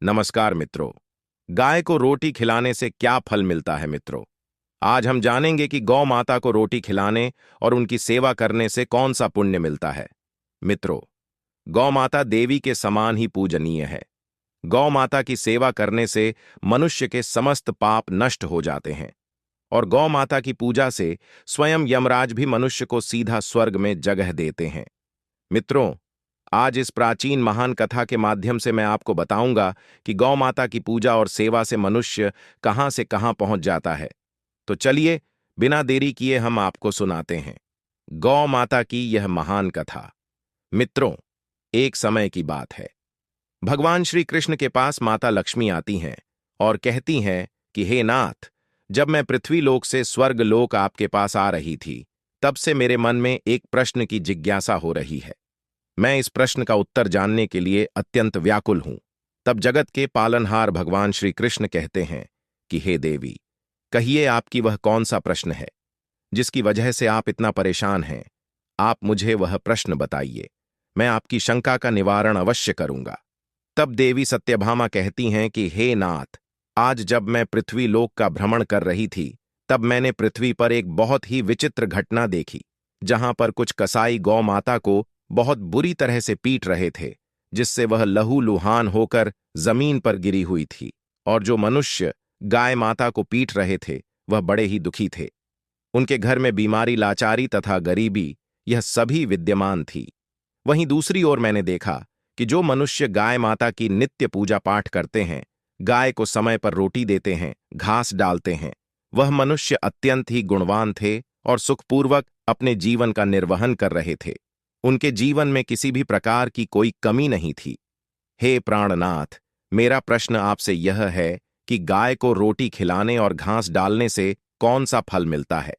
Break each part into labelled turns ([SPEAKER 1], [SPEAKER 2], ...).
[SPEAKER 1] नमस्कार मित्रों। गाय को रोटी खिलाने से क्या फल मिलता है मित्रों? आज हम जानेंगे कि गौ माता को रोटी खिलाने और उनकी सेवा करने से कौन सा पुण्य मिलता है। मित्रों, गौ माता देवी के समान ही पूजनीय है। गौ माता की सेवा करने से मनुष्य के समस्त पाप नष्ट हो जाते हैं और गौ माता की पूजा से स्वयं यमराज भी मनुष्य को सीधा स्वर्ग में जगह देते हैं। मित्रों, आज इस प्राचीन महान कथा के माध्यम से मैं आपको बताऊंगा कि गौ माता की पूजा और सेवा से मनुष्य कहां से कहां पहुंच जाता है। तो चलिए, बिना देरी किए हम आपको सुनाते हैं गौ माता की यह महान कथा। मित्रों, एक समय की बात है। भगवान श्री कृष्ण के पास माता लक्ष्मी आती हैं और कहती हैं कि हे नाथ, जब मैं पृथ्वी लोक से स्वर्ग लोक आपके पास आ रही थी, तब से मेरे मन में एक प्रश्न की जिज्ञासा हो रही है। मैं इस प्रश्न का उत्तर जानने के लिए अत्यंत व्याकुल हूं। तब जगत के पालनहार भगवान श्री कृष्ण कहते हैं कि हे देवी, कहिए आपकी वह कौन सा प्रश्न है जिसकी वजह से आप इतना परेशान हैं। आप मुझे वह प्रश्न बताइए, मैं आपकी शंका का निवारण अवश्य करूंगा। तब देवी सत्यभामा कहती हैं कि हे नाथ, आज जब मैं पृथ्वी लोक का भ्रमण कर रही थी, तब मैंने पृथ्वी पर एक बहुत ही विचित्र घटना देखी, जहां पर कुछ कसाई गौ माता को बहुत बुरी तरह से पीट रहे थे, जिससे वह लहूलुहान होकर जमीन पर गिरी हुई थी। और जो मनुष्य गाय माता को पीट रहे थे, वह बड़े ही दुखी थे। उनके घर में बीमारी, लाचारी तथा गरीबी, यह सभी विद्यमान थी। वहीं दूसरी ओर मैंने देखा कि जो मनुष्य गाय माता की नित्य पूजा पाठ करते हैं, गाय को समय पर रोटी देते हैं, घास डालते हैं, वह मनुष्य अत्यंत ही गुणवान थे और सुखपूर्वक अपने जीवन का निर्वहन कर रहे थे। उनके जीवन में किसी भी प्रकार की कोई कमी नहीं थी। हे प्राणनाथ, मेरा प्रश्न आपसे यह है कि गाय को रोटी खिलाने और घास डालने से कौन सा फल मिलता है?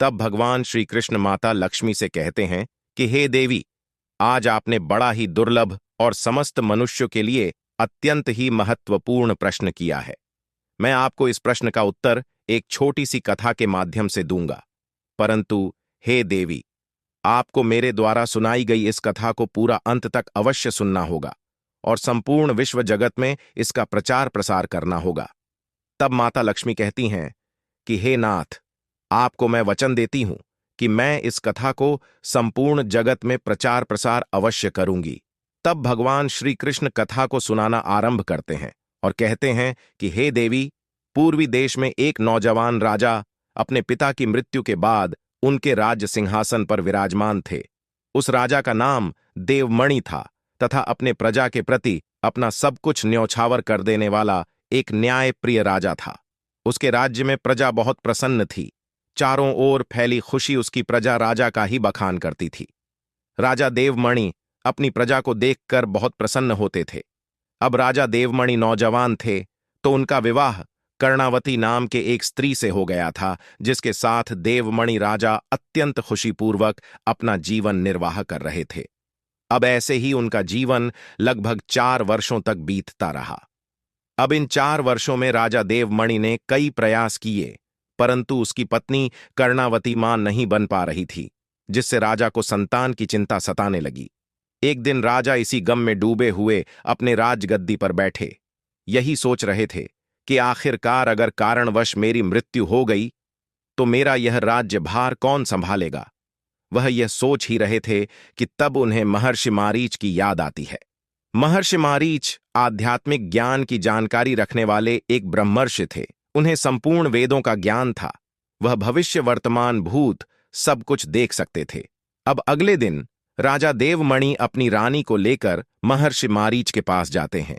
[SPEAKER 1] तब भगवान श्री कृष्ण माता लक्ष्मी से कहते हैं कि हे देवी, आज आपने बड़ा ही दुर्लभ और समस्त मनुष्यों के लिए अत्यंत ही महत्वपूर्ण प्रश्न किया है। मैं आपको इस प्रश्न का उत्तर एक छोटी सी कथा के माध्यम से दूंगा, परंतु हे देवी, आपको मेरे द्वारा सुनाई गई इस कथा को पूरा अंत तक अवश्य सुनना होगा और संपूर्ण विश्व जगत में इसका प्रचार प्रसार करना होगा। तब माता लक्ष्मी कहती हैं कि हे नाथ, आपको मैं वचन देती हूं कि मैं इस कथा को संपूर्ण जगत में प्रचार प्रसार अवश्य करूंगी। तब भगवान श्री कृष्ण कथा को सुनाना आरंभ करते हैं और कहते हैं कि हे देवी, पूर्वी देश में एक नौजवान राजा अपने पिता की मृत्यु के बाद उनके राज्य सिंहासन पर विराजमान थे। उस राजा का नाम देवमणि था तथा अपने प्रजा के प्रति अपना सब कुछ न्यौछावर कर देने वाला एक न्यायप्रिय राजा था। उसके राज्य में प्रजा बहुत प्रसन्न थी। चारों ओर फैली खुशी उसकी प्रजा राजा का ही बखान करती थी। राजा देवमणि अपनी प्रजा को देखकर बहुत प्रसन्न होते थे। अब राजा देवमणि नौजवान थे, तो उनका विवाह कर्णावती नाम के एक स्त्री से हो गया था, जिसके साथ देवमणि राजा अत्यंत खुशीपूर्वक अपना जीवन निर्वाह कर रहे थे। अब ऐसे ही उनका जीवन लगभग 4 वर्षों तक बीतता रहा। अब इन 4 वर्षों में राजा देवमणि ने कई प्रयास किए, परंतु उसकी पत्नी कर्णावती मां नहीं बन पा रही थी, जिससे राजा को संतान की चिंता सताने लगी। एक दिन राजा इसी गम में डूबे हुए अपने राजगद्दी पर बैठे, यही सोच रहे थे कि आखिरकार अगर कारणवश मेरी मृत्यु हो गई तो मेरा यह राज्यभार कौन संभालेगा। वह यह सोच ही रहे थे कि तब उन्हें महर्षि मारीच की याद आती है। महर्षि मारीच आध्यात्मिक ज्ञान की जानकारी रखने वाले एक ब्रह्मर्षि थे। उन्हें संपूर्ण वेदों का ज्ञान था। वह भविष्य, वर्तमान, भूत सब कुछ देख सकते थे। अब अगले दिन राजा देवमणि अपनी रानी को लेकर महर्षि मारीच के पास जाते हैं।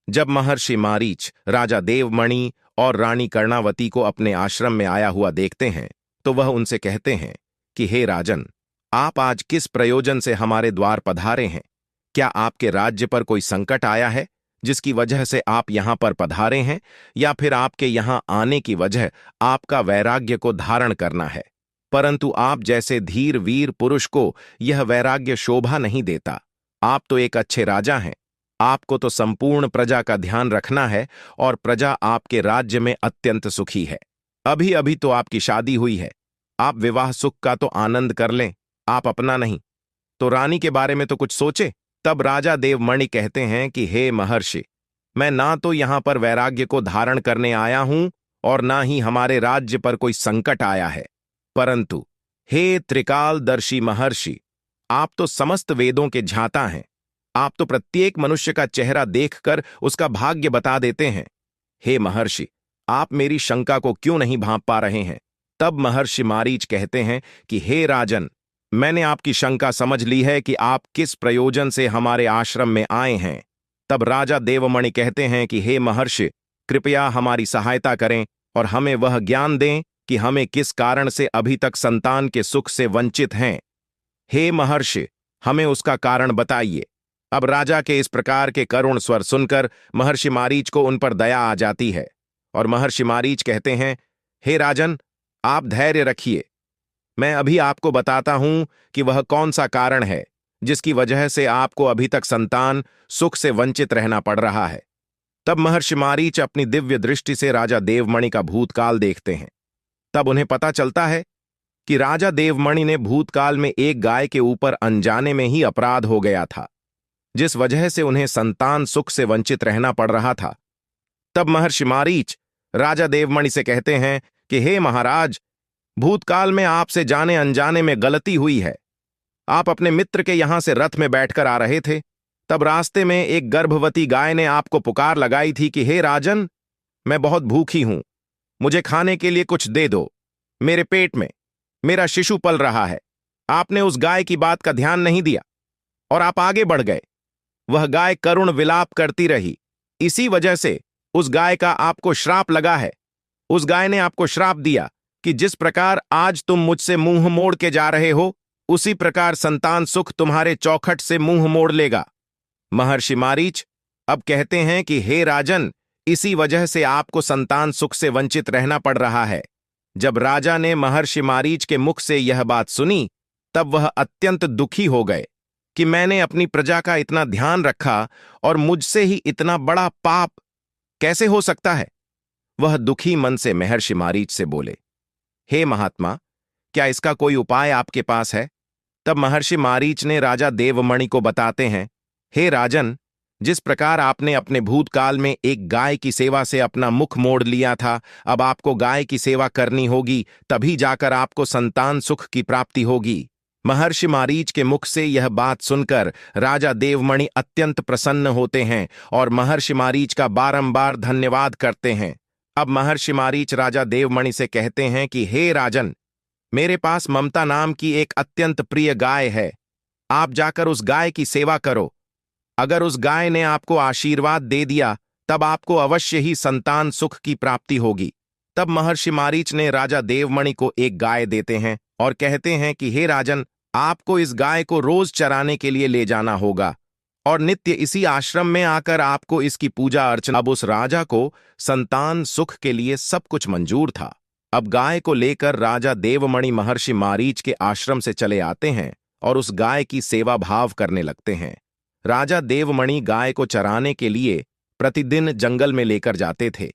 [SPEAKER 1] जब महर्षि मारीच राजा देवमणि और रानी कर्णावती को अपने आश्रम में आया हुआ देखते हैं, तो वह उनसे कहते हैं कि हे राजन, आप आज किस प्रयोजन से हमारे द्वार पधारे हैं? क्या आपके राज्य पर कोई संकट आया है जिसकी वजह से आप यहां पर पधारे हैं, या फिर आपके यहां आने की वजह आपका वैराग्य को धारण करना है? परंतु आप जैसे धीर वीर पुरुष को यह वैराग्य शोभा नहीं देता। आप तो एक अच्छे राजा हैं। आपको तो संपूर्ण प्रजा का ध्यान रखना है और प्रजा आपके राज्य में अत्यंत सुखी है। अभी अभी तो आपकी शादी हुई है। आप विवाह सुख का तो आनंद कर लें, आप अपना नहीं। तो रानी के बारे में तो कुछ सोचे। तब राजा देवमणि कहते हैं कि हे महर्षि, मैं ना तो यहां पर वैराग्य को धारण करने आया हूं और ना ही हमारे राज्य पर कोई संकट आया है, परंतु हे त्रिकालदर्शी महर्षि, आप तो समस्त वेदों के झाता हैं। आप तो प्रत्येक मनुष्य का चेहरा देखकर उसका भाग्य बता देते हैं। हे महर्षि, आप मेरी शंका को क्यों नहीं भांप पा रहे हैं? तब महर्षि मारीच कहते हैं कि हे राजन, मैंने आपकी शंका समझ ली है कि आप किस प्रयोजन से हमारे आश्रम में आए हैं। तब राजा देवमणि कहते हैं कि हे महर्षि, कृपया हमारी सहायता करें और हमें वह ज्ञान दें कि हमें किस कारण से अभी तक संतान के सुख से वंचित हैं। हे महर्षि, हमें उसका कारण बताइए। अब राजा के इस प्रकार के करुण स्वर सुनकर महर्षि मारीच को उन पर दया आ जाती है और महर्षि मारीच कहते हैं, हे राजन, आप धैर्य रखिए। मैं अभी आपको बताता हूं कि वह कौन सा कारण है जिसकी वजह से आपको अभी तक संतान सुख से वंचित रहना पड़ रहा है। तब महर्षि मारीच अपनी दिव्य दृष्टि से राजा देवमणि का भूतकाल देखते हैं। तब उन्हें पता चलता है कि राजा देवमणि ने भूतकाल में एक गाय के ऊपर अनजाने में ही अपराध हो गया था, जिस वजह से उन्हें संतान सुख से वंचित रहना पड़ रहा था। तब महर्षि मारीच राजा देवमणि से कहते हैं कि हे महाराज, भूतकाल में आपसे जाने अनजाने में गलती हुई है। आप अपने मित्र के यहां से रथ में बैठकर आ रहे थे, तब रास्ते में एक गर्भवती गाय ने आपको पुकार लगाई थी कि हे राजन, मैं बहुत भूखी हूं, मुझे खाने के लिए कुछ दे दो, मेरे पेट में मेरा शिशु पल रहा है। आपने उस गाय की बात का ध्यान नहीं दिया और आप आगे बढ़ गए। वह गाय करुण विलाप करती रही, इसी वजह से उस गाय का आपको श्राप लगा है। उस गाय ने आपको श्राप दिया कि जिस प्रकार आज तुम मुझसे मुंह मोड़ के जा रहे हो, उसी प्रकार संतान सुख तुम्हारे चौखट से मुंह मोड़ लेगा। महर्षि मारीच अब कहते हैं कि हे राजन, इसी वजह से आपको संतान सुख से वंचित रहना पड़ रहा है। जब राजा ने महर्षि मारीच के मुख से यह बात सुनी, तब वह अत्यंत दुखी हो गए कि मैंने अपनी प्रजा का इतना ध्यान रखा और मुझसे ही इतना बड़ा पाप कैसे हो सकता है। वह दुखी मन से महर्षि मारीच से बोले, हे महात्मा, क्या इसका कोई उपाय आपके पास है? तब महर्षि मारीच ने राजा देवमणि को बताते हैं, हे राजन, जिस प्रकार आपने अपने भूतकाल में एक गाय की सेवा से अपना मुख मोड़ लिया था, अब आपको गाय की सेवा करनी होगी, तभी जाकर आपको संतान सुख की प्राप्ति होगी। महर्षि मारीच के मुख से यह बात सुनकर राजा देवमणि अत्यंत प्रसन्न होते हैं और महर्षि मारीच का बारंबार धन्यवाद करते हैं। अब महर्षि मारीच राजा देवमणि से कहते हैं कि हे राजन, मेरे पास ममता नाम की एक अत्यंत प्रिय गाय है। आप जाकर उस गाय की सेवा करो। अगर उस गाय ने आपको आशीर्वाद दे दिया, तब आपको अवश्य ही संतान सुख की प्राप्ति होगी। तब महर्षि मारीच ने राजा देवमणि को एक गाय देते हैं और कहते हैं कि हे राजन, आपको इस गाय को रोज चराने के लिए ले जाना होगा और नित्य इसी आश्रम में आकर आपको इसकी पूजा अर्चना। अब उस राजा को संतान सुख के लिए सब कुछ मंजूर था। अब गाय को लेकर राजा देवमणि महर्षि मारीच के आश्रम से चले आते हैं और उस गाय की सेवा भाव करने लगते हैं। राजा देवमणि गाय को चराने के लिए प्रतिदिन जंगल में लेकर जाते थे।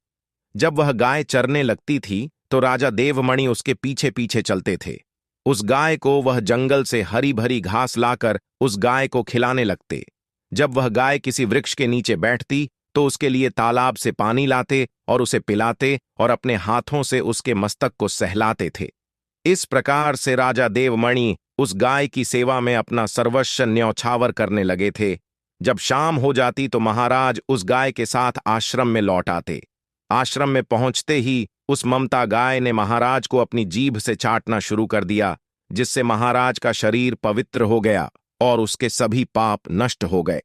[SPEAKER 1] जब वह गाय चरने लगती थी तो राजा देवमणि उसके पीछे पीछे चलते थे। उस गाय को वह जंगल से हरी भरी घास लाकर उस गाय को खिलाने लगते। जब वह गाय किसी वृक्ष के नीचे बैठती तो उसके लिए तालाब से पानी लाते और उसे पिलाते और अपने हाथों से उसके मस्तक को सहलाते थे। इस प्रकार से राजा देवमणि उस गाय की सेवा में अपना सर्वस्व न्यौछावर करने लगे थे। जब शाम हो जाती तो महाराज उस गाय के साथ आश्रम में लौट आते। आश्रम में पहुंचते ही उस ममता गाय ने महाराज को अपनी जीभ से चाटना शुरू कर दिया, जिससे महाराज का शरीर पवित्र हो गया और उसके सभी पाप नष्ट हो गए।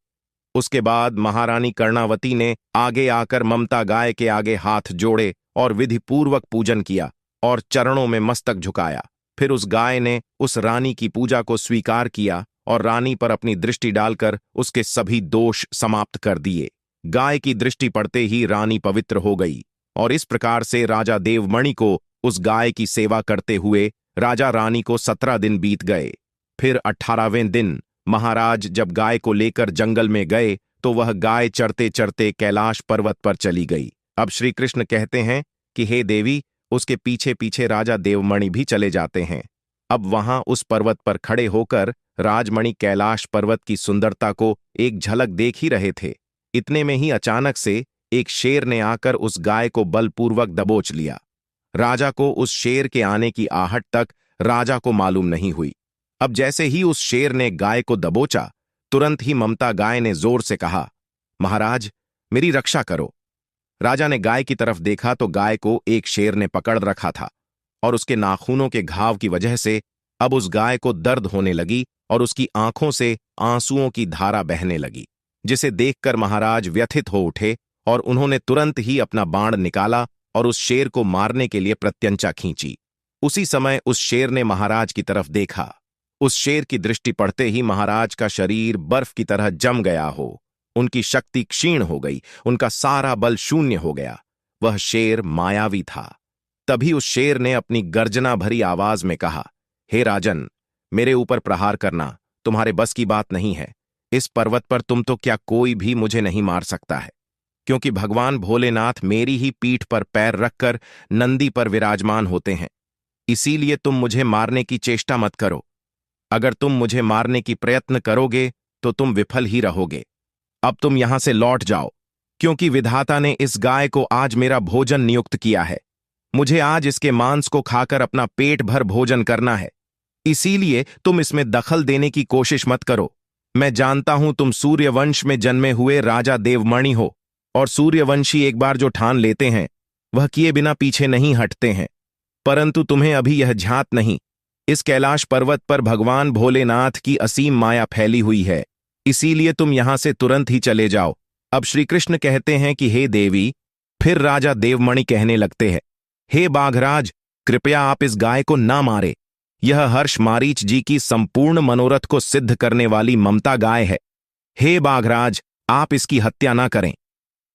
[SPEAKER 1] उसके बाद महारानी कर्णावती ने आगे आकर ममता गाय के आगे हाथ जोड़े और विधिपूर्वक पूजन किया और चरणों में मस्तक झुकाया। फिर उस गाय ने उस रानी की पूजा को स्वीकार किया और रानी पर अपनी दृष्टि डालकर उसके सभी दोष समाप्त कर दिए। गाय की दृष्टि पड़ते ही रानी पवित्र हो गई और इस प्रकार से राजा देवमणि को उस गाय की सेवा करते हुए राजा रानी को 17 दिन बीत गए। फिर 18वें दिन महाराज जब गाय को लेकर जंगल में गए तो वह गाय चरते चरते कैलाश पर्वत पर चली गई। अब श्री कृष्ण कहते हैं कि हे देवी, उसके पीछे पीछे राजा देवमणि भी चले जाते हैं। अब वहां उस पर्वत पर खड़े होकर राजमणि कैलाश पर्वत की सुंदरता को एक झलक देख ही रहे थे इतने में ही अचानक से एक शेर ने आकर उस गाय को बलपूर्वक दबोच लिया। राजा को उस शेर के आने की आहट तक राजा को मालूम नहीं हुई। अब जैसे ही उस शेर ने गाय को दबोचा, तुरंत ही ममता गाय ने जोर से कहा, महाराज, मेरी रक्षा करो। राजा ने गाय की तरफ देखा तो गाय को एक शेर ने पकड़ रखा था और उसके नाखूनों के घाव की वजह से अब उस गाय को दर्द होने लगी और उसकी आंखों से आंसुओं की धारा बहने लगी, जिसे देखकर महाराज व्यथित हो उठे और उन्होंने तुरंत ही अपना बाण निकाला और उस शेर को मारने के लिए प्रत्यंचा खींची। उसी समय उस शेर ने महाराज की तरफ देखा। उस शेर की दृष्टि पड़ते ही महाराज का शरीर बर्फ की तरह जम गया हो, उनकी शक्ति क्षीण हो गई, उनका सारा बल शून्य हो गया। वह शेर मायावी था। तभी उस शेर ने अपनी गर्जना भरी आवाज में कहा, हे राजन, मेरे ऊपर प्रहार करना तुम्हारे बस की बात नहीं है। इस पर्वत पर तुम तो क्या कोई भी मुझे नहीं मार सकता है, क्योंकि भगवान भोलेनाथ मेरी ही पीठ पर पैर रखकर नंदी पर विराजमान होते हैं। इसीलिए तुम मुझे मारने की चेष्टा मत करो। अगर तुम मुझे मारने की प्रयत्न करोगे तो तुम विफल ही रहोगे। अब तुम यहां से लौट जाओ, क्योंकि विधाता ने इस गाय को आज मेरा भोजन नियुक्त किया है। मुझे आज इसके मांस को खाकर अपना पेट भर भोजन करना है। इसीलिए तुम इसमें दखल देने की कोशिश मत करो। मैं जानता हूं तुम सूर्यवंश में जन्मे हुए राजा देवमणि हो, और सूर्यवंशी एक बार जो ठान लेते हैं वह किए बिना पीछे नहीं हटते हैं। परंतु तुम्हें अभी यह ज्ञात नहीं, इस कैलाश पर्वत पर भगवान भोलेनाथ की असीम माया फैली हुई है। इसीलिए तुम यहां से तुरंत ही चले जाओ। अब श्री कृष्ण कहते हैं कि हे देवी। फिर राजा देवमणि कहने लगते हैं, हे बाघराज, कृपया आप इस गाय को ना मारे। यह हर्ष मारीच जी की संपूर्ण मनोरथ को सिद्ध करने वाली ममता गाय है। हे बाघराज, आप इसकी हत्या ना करें।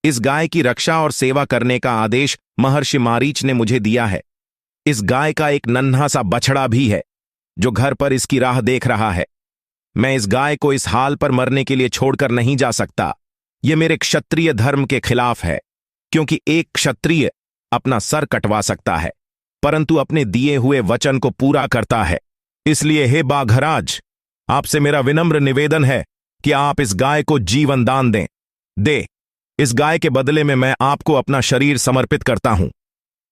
[SPEAKER 1] इस गाय की रक्षा और सेवा करने का आदेश महर्षि मारीच ने मुझे दिया है। इस गाय का एक नन्हा सा बछड़ा भी है जो घर पर इसकी राह देख रहा है। मैं इस गाय को इस हाल पर मरने के लिए छोड़कर नहीं जा सकता। यह मेरे क्षत्रिय धर्म के खिलाफ है, क्योंकि एक क्षत्रिय अपना सर कटवा सकता है परंतु अपने दिए हुए वचन को पूरा करता है। इसलिए हे बाघराज, आपसे मेरा विनम्र निवेदन है कि आप इस गाय को जीवन दान दें। इस गाय के बदले में मैं आपको अपना शरीर समर्पित करता हूं।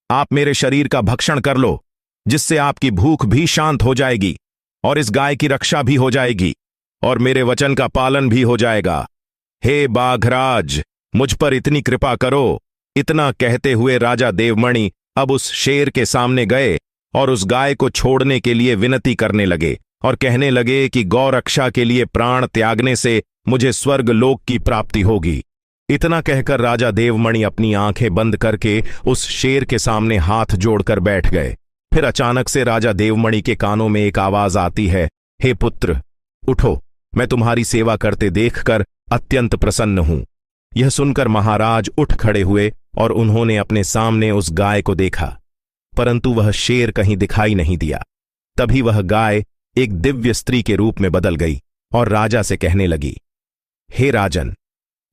[SPEAKER 1] आप मेरे शरीर का भक्षण कर लो, जिससे आपकी भूख भी शांत हो जाएगी और इस गाय की रक्षा भी हो जाएगी और मेरे वचन का पालन भी हो जाएगा। हे बाघराज, मुझ पर इतनी कृपा करो। इतना कहते हुए राजा देवमणि अब उस शेर के सामने गए और उस गाय को छोड़ने के लिए विनती करने लगे और कहने लगे कि गौ रक्षा के लिए प्राण त्यागने से मुझे स्वर्ग लोक की प्राप्ति होगी। इतना कहकर राजा देवमणि अपनी आंखें बंद करके उस शेर के सामने हाथ जोड़कर बैठ गए। फिर अचानक से राजा देवमणि के कानों में एक आवाज आती है, हे पुत्र, उठो, मैं तुम्हारी सेवा करते देखकर अत्यंत प्रसन्न हूं। यह सुनकर महाराज उठ खड़े हुए और उन्होंने अपने सामने उस गाय को देखा, परंतु वह शेर कहीं दिखाई नहीं दिया। तभी वह गाय एक दिव्य स्त्री के रूप में बदल गई और राजा से कहने लगी, हे राजन,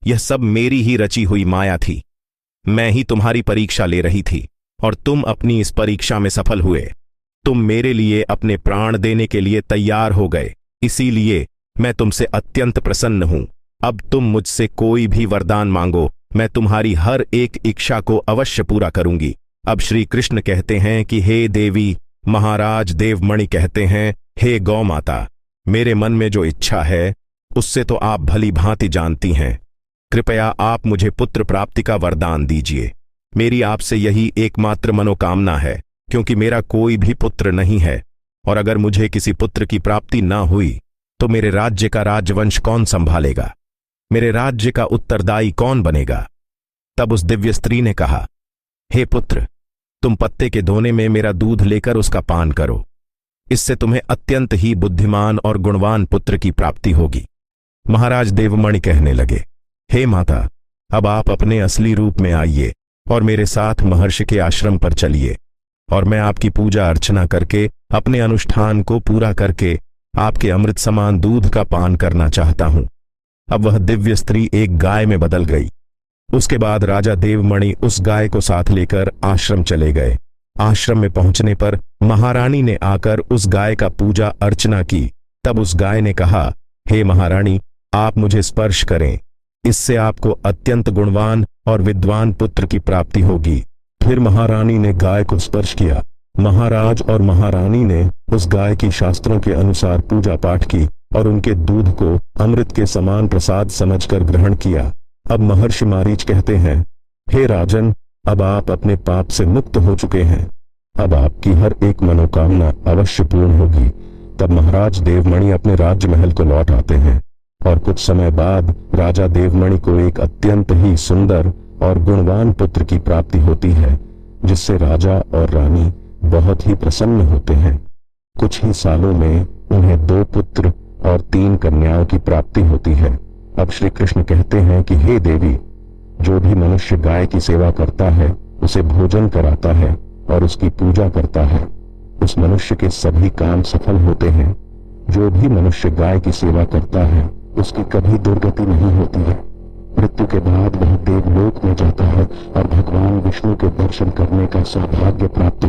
[SPEAKER 1] यह सब मेरी ही रची हुई माया थी। मैं ही तुम्हारी परीक्षा ले रही थी और तुम अपनी इस परीक्षा में सफल हुए। तुम मेरे लिए अपने प्राण देने के लिए तैयार हो गए, इसीलिए मैं तुमसे अत्यंत प्रसन्न हूं। अब तुम मुझसे कोई भी वरदान मांगो, मैं तुम्हारी हर एक इच्छा को अवश्य पूरा करूंगी। अब श्री कृष्ण कहते हैं कि हे देवी। महाराज देवमणि कहते हैं, हे गौ माता, मेरे मन में जो इच्छा है उससे तो आप भली भांति जानती हैं। कृपया आप मुझे पुत्र प्राप्ति का वरदान दीजिए। मेरी आपसे यही एकमात्र मनोकामना है, क्योंकि मेरा कोई भी पुत्र नहीं है, और अगर मुझे किसी पुत्र की प्राप्ति ना हुई तो मेरे राज्य का राजवंश कौन संभालेगा, मेरे राज्य का उत्तरदायी कौन बनेगा। तब उस दिव्य स्त्री ने कहा, हे पुत्र, तुम पत्ते के दोने में मेरा दूध लेकर उसका पान करो। इससे तुम्हें अत्यंत ही बुद्धिमान और गुणवान पुत्र की प्राप्ति होगी। महाराज देवमणि कहने लगे, हे माता, अब आप अपने असली रूप में आइए और मेरे साथ महर्षि के आश्रम पर चलिए, और मैं आपकी पूजा अर्चना करके अपने अनुष्ठान को पूरा करके आपके अमृत समान दूध का पान करना चाहता हूं। अब वह दिव्य स्त्री एक गाय में बदल गई। उसके बाद राजा देवमणि उस गाय को साथ लेकर आश्रम चले गए। आश्रम में पहुंचने पर महारानी ने आकर उस गाय का पूजा अर्चना की। तब उस गाय ने कहा, हे महारानी, आप मुझे स्पर्श करें,
[SPEAKER 2] इससे आपको अत्यंत गुणवान और विद्वान पुत्र की प्राप्ति होगी। फिर महारानी ने गाय को स्पर्श किया। महाराज और महारानी ने उस गाय की शास्त्रों के अनुसार पूजा पाठ की और उनके दूध को अमृत के समान प्रसाद समझकर ग्रहण किया। अब महर्षि मारीच कहते हैं, हे राजन, अब आप अपने पाप से मुक्त हो चुके हैं। अब आपकी हर एक मनोकामना अवश्य पूर्ण होगी। तब महाराज देवमणि अपने राज्य महल को लौट आते हैं और कुछ समय बाद राजा देवमणि को एक अत्यंत ही सुंदर और गुणवान पुत्र की प्राप्ति होती है, जिससे राजा और रानी बहुत ही प्रसन्न होते हैं। कुछ ही सालों में उन्हें 2 पुत्र और 3 कन्याओं की प्राप्ति होती है। अब श्री कृष्ण कहते हैं कि हे देवी, जो भी मनुष्य गाय की सेवा करता है, उसे भोजन कराता है और उसकी पूजा करता है, उस मनुष्य के सभी काम सफल होते हैं। जो भी मनुष्य गाय की सेवा करता है, उसकी कभी दुर्गति नहीं होती है। मृत्यु के बाद वह देवलोक में जाता है और भगवान विष्णु के दर्शन करने का सौभाग्य प्राप्त